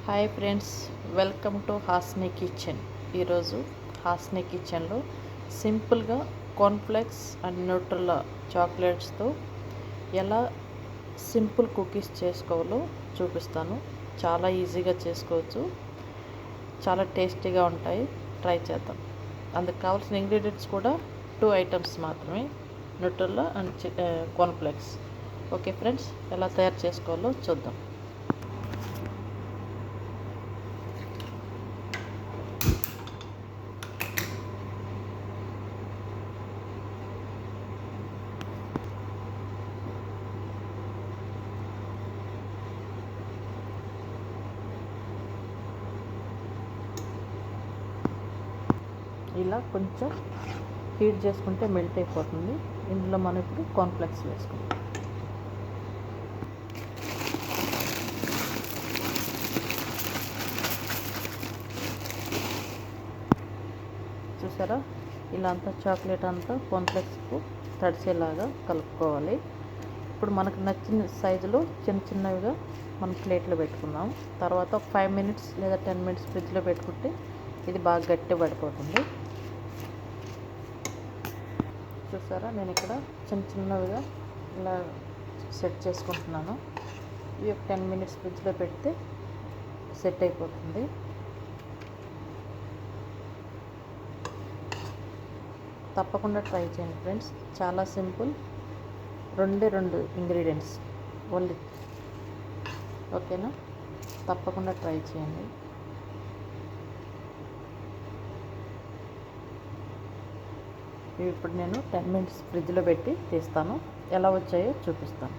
Hi friends, welcome to Hasni kitchen. ఈరోజు హాస్ని కిచెన్లో సింపుల్గా కార్న్ఫ్లెక్స్ అండ్ న్యూట్రెల్లా చాక్లెట్స్తో ఎలా సింపుల్ కుకీస్ చేసుకోవాలో చూపిస్తాను. చాలా ఈజీగా చేసుకోవచ్చు, చాలా టేస్టీగా ఉంటాయి. ట్రై చేద్దాం. అందుకు కావాల్సిన ఇంగ్రీడియంట్స్ కూడా 2 ఐటమ్స్ మాత్రమే, న్యూట్రెల్లా అండ్ కార్న్ఫ్లెక్స్. ఓకే ఫ్రెండ్స్, ఎలా తయారు చేసుకోవాలో చూద్దాం. ఇలా కొంచెం హీట్ చేసుకుంటే మెల్ట్ అయిపోతుంది. ఇందులో మనం ఇప్పుడు కార్న్ఫ్లెక్స్ వేసుకుంటాం. చూసారా, ఇలా అంతా చాక్లెట్ అంతా కార్న్ఫ్లెక్స్కు తడిసేలాగా కలుపుకోవాలి. ఇప్పుడు మనకు నచ్చిన సైజులో చిన్న చిన్నవిగా మనం ప్లేట్లో పెట్టుకుందాం. తర్వాత ఒక 5 మినిట్స్ లేదా 10 మినిట్స్ ఫ్రిడ్జ్లో పెట్టుకుంటే ఇది బాగా గట్టి పడిపోతుంది. చూసారా, నేను ఇక్కడ చిన్న చిన్నవిగా ఇలా సెట్ చేసుకుంటున్నాను. ఇవి ఒక 10 మినిట్స్ ఫ్రిడ్జ్లో పెడితే సెట్ అయిపోతుంది. తప్పకుండా ట్రై చేయండి ఫ్రెండ్స్, చాలా సింపుల్. 2 ingredients only. ఓకేనా, తప్పకుండా ట్రై చేయండి. ఇప్పుడు నేను 10 మినిట్స్ ఫ్రిడ్జ్లో పెట్టి తీస్తాను. ఎలా వచ్చాయో చూపిస్తాను.